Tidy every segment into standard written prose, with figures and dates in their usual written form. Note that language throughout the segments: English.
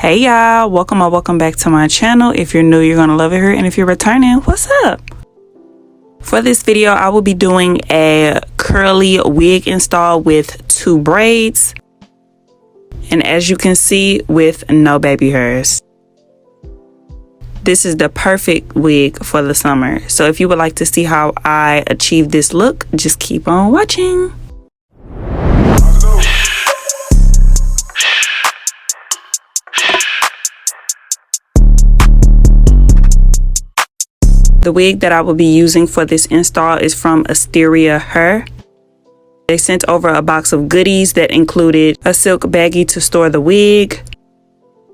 Hey y'all, welcome or welcome back to my channel. If you're new, you're gonna love it here, and if you're returning, what's up? For this video, I will be doing a curly wig install with 2 braids, and as you can see, with no baby hairs. This is the perfect wig for the summer. So if you would like to see how I achieve this look, just keep on watching. The wig that I will be using for this install is from Asteria hair. They sent over a box of goodies that included a silk baggie to store the wig,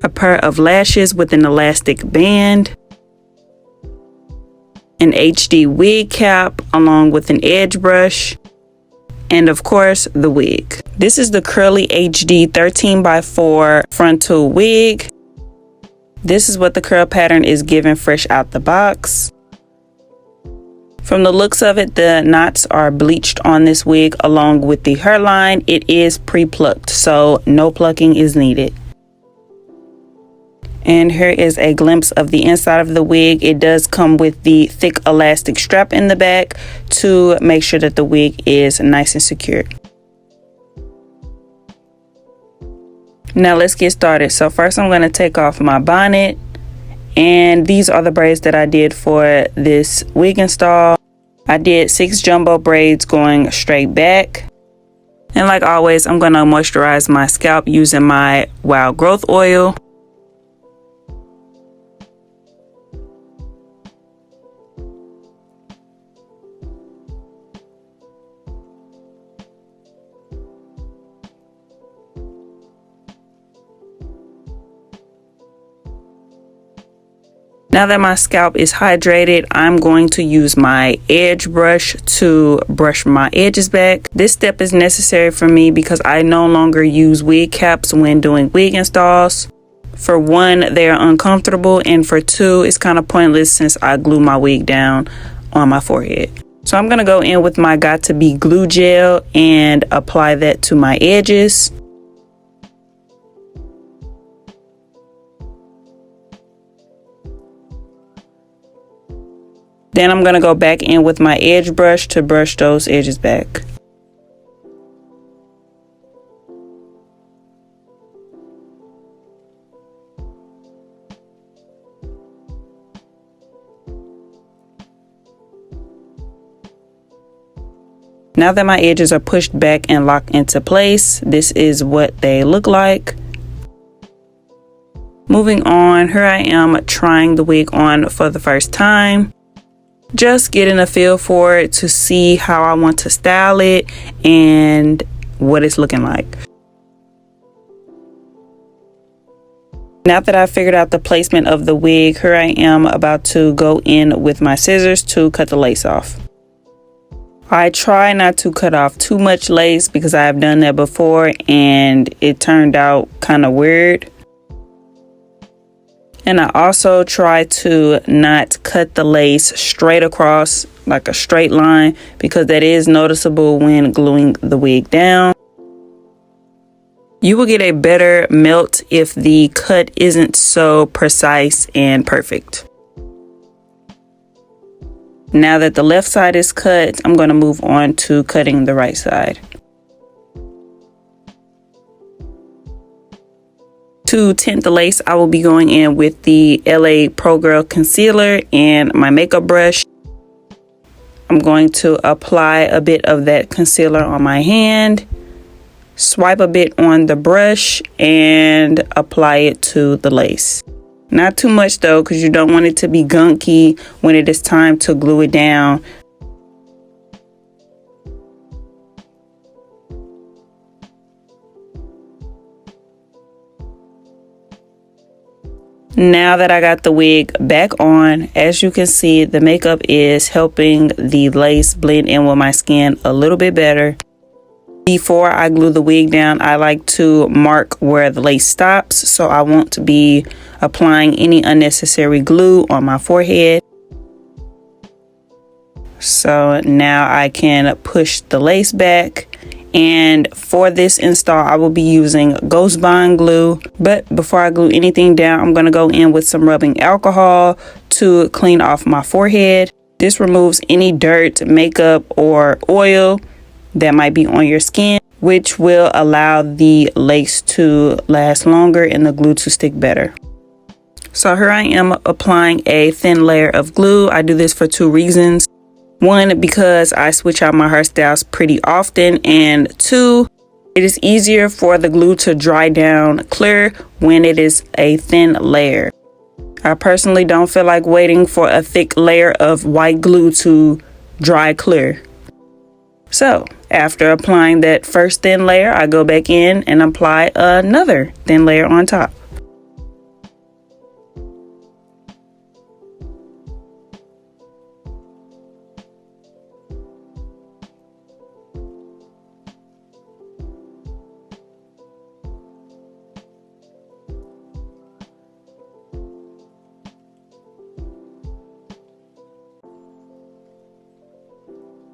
a pair of lashes with an elastic band, an HD wig cap along with an edge brush, and of course the wig. This is the curly HD 13x4 frontal wig. This is what the curl pattern is given fresh out the box. From the looks of it, the knots are bleached on this wig along with the hairline. It is pre-plucked, so no plucking is needed. And here is a glimpse of the inside of the wig. It does come with the thick elastic strap in the back to make sure that the wig is nice and secure. Now let's get started. So first I'm going to take off my bonnet. And these are the braids that I did for this wig install. I did 6 jumbo braids going straight back. And like always, I'm going to moisturize my scalp using my Wild Growth oil. Now that my scalp is hydrated, I'm going to use my edge brush to brush my edges back. This step is necessary for me because I no longer use wig caps when doing wig installs. For one, they are uncomfortable, and for two, it's kind of pointless since I glue my wig down on my forehead. So I'm going to go in with my Got To Be glue gel and apply that to my edges. Then I'm going to go back in with my edge brush to brush those edges back. Now that my edges are pushed back and locked into place, this is what they look like. Moving on, here I am trying the wig on for the first time. Just getting a feel for it to see how I want to style it and what it's looking like. Now that I figured out the placement of the wig, here I am about to go in with my scissors to cut the lace off. I try not to cut off too much lace because I have done that before and it turned out kind of weird. And I also try to not cut the lace straight across like a straight line because that is noticeable when gluing the wig down. You will get a better melt if the cut isn't so precise and perfect. Now that the left side is cut, I'm going to move on to cutting the right side. To tint the lace, I will be going in with the LA Pro Girl concealer and my makeup brush. I'm going to apply a bit of that concealer on my hand, swipe a bit on the brush, and apply it to the lace. Not too much though, because you don't want it to be gunky when it is time to glue it down. Now that I got the wig back on, as you can see, the makeup is helping the lace blend in with my skin a little bit better. Before I glue the wig down, I like to mark where the lace stops, so I won't be applying any unnecessary glue on my forehead. So now I can push the lace back And for this install, I will be using Ghost Bond glue. But before I glue anything down, I'm going to go in with some rubbing alcohol to clean off my forehead. This removes any dirt, makeup, or oil that might be on your skin, which will allow the lace to last longer and the glue to stick better. So here I am applying a thin layer of glue. I do this for two reasons. One, because I switch out my hairstyles pretty often, and two, it is easier for the glue to dry down clear when it is a thin layer. I personally don't feel like waiting for a thick layer of white glue to dry clear. So after applying that first thin layer, I go back in and apply another thin layer on top.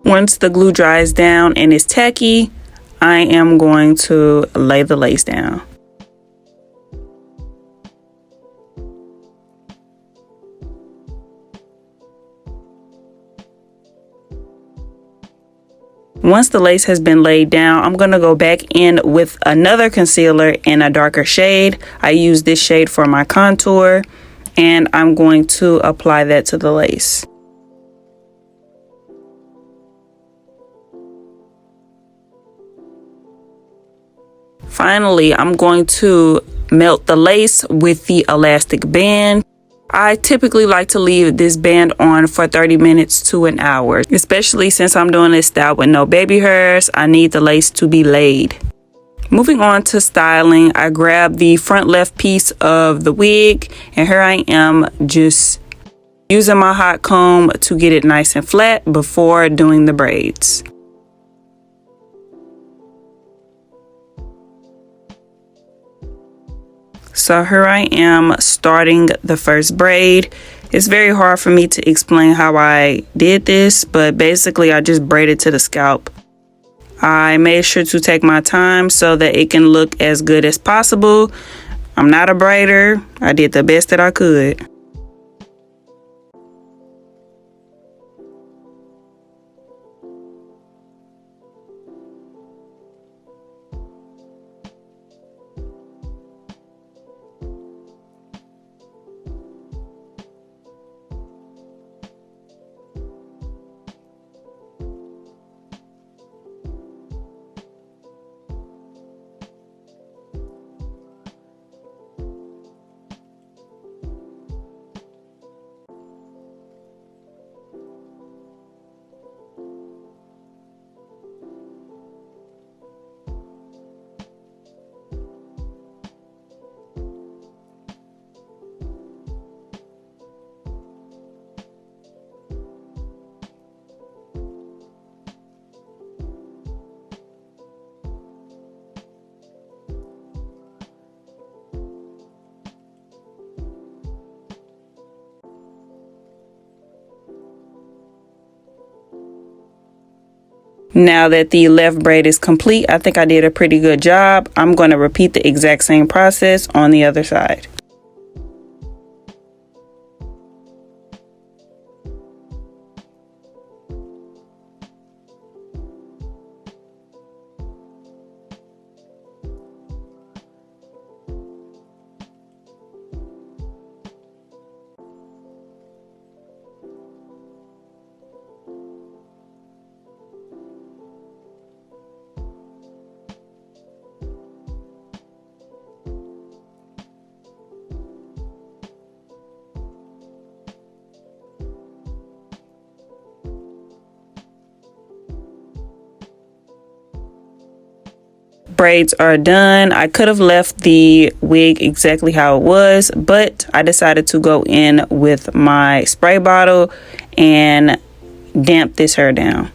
Once the glue dries down and is tacky, I am going to lay the lace down. Once the lace has been laid down, I'm going to go back in with another concealer in a darker shade. I use this shade for my contour, and I'm going to apply that to the lace. Finally, I'm going to melt the lace with the elastic band. I typically like to leave this band on for 30 minutes to an hour, especially since I'm doing this style with no baby hairs. I need the lace to be laid. Moving on to styling, I grabbed the front left piece of the wig, and here I am just using my hot comb to get it nice and flat before doing the braids. So here I am starting the first braid. It's very hard for me to explain how I did this, but basically I just braided to the scalp. I made sure to take my time so that it can look as good as possible. I'm not a braider. I did the best that I could. Now that the left braid is complete, I think I did a pretty good job. I'm going to repeat the exact same process on the other side. Braids are done. I could have left the wig exactly how it was, but I decided to go in with my spray bottle and damp this hair down.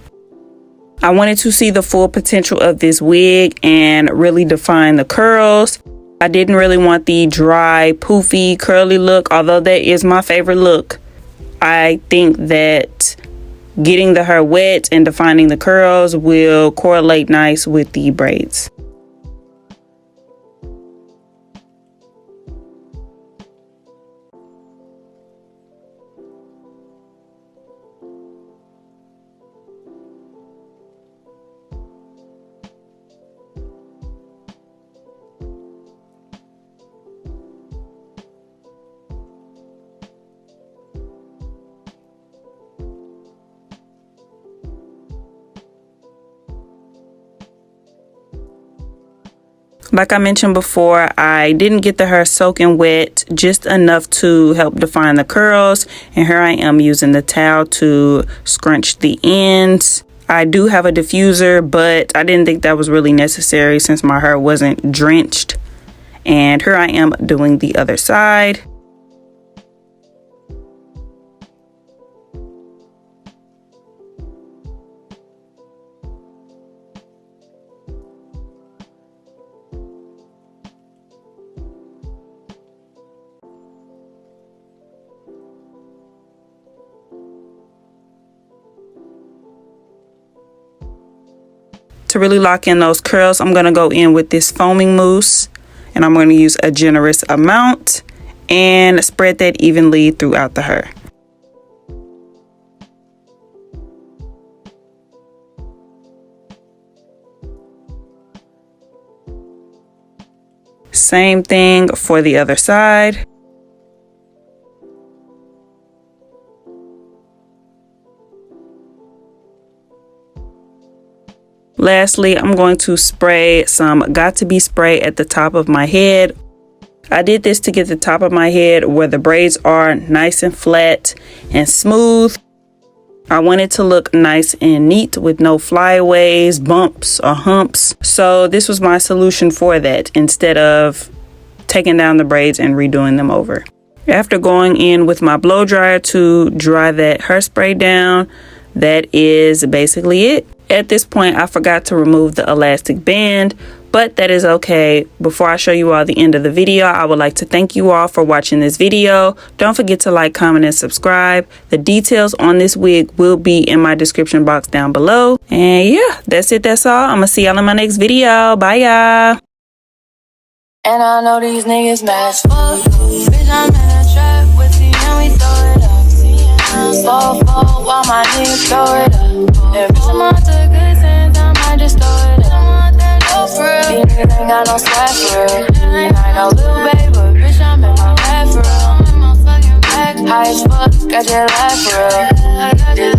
I wanted to see the full potential of this wig and really define the curls. I didn't really want the dry, poofy, curly look, although that is my favorite look. I think that getting the hair wet and defining the curls will correlate nice with the braids. Like I mentioned before, I didn't get the hair soaking wet, just enough to help define the curls. And here I am using the towel to scrunch the ends. I do have a diffuser, but I didn't think that was really necessary since my hair wasn't drenched. And here I am doing the other side. To really lock in those curls, I'm going to go in with this foaming mousse, and I'm going to use a generous amount and spread that evenly throughout the hair. Same thing for the other side. Lastly, I'm going to spray some Got To Be spray at the top of my head. I did this to get the top of my head where the braids are nice and flat and smooth. I want it to look nice and neat with no flyaways, bumps, or humps. So this was my solution for that instead of taking down the braids and redoing them over. After going in with my blow dryer to dry that hairspray down, that is basically it. At this point, I forgot to remove the elastic band, but that is okay. Before I show you all the end of the video, I would like to thank you all for watching this video. Don't forget to like, comment, and subscribe. The details on this wig will be in my description box down below. And yeah, that's it. That's all. I'm gonna see y'all in my next video. Bye, y'all. And I know these niggas mad as fuck. Bitch, I'm in a trap with you and we throw it up. Fall while my niggas throw it up. Every time I took good sense, I might just throw it up. For real, these niggas ain't got no swag for real. And I ain't no little baby, but bitch, I'm in my bag for real. I'm in my fucking bag, high as fuck, got your life for real.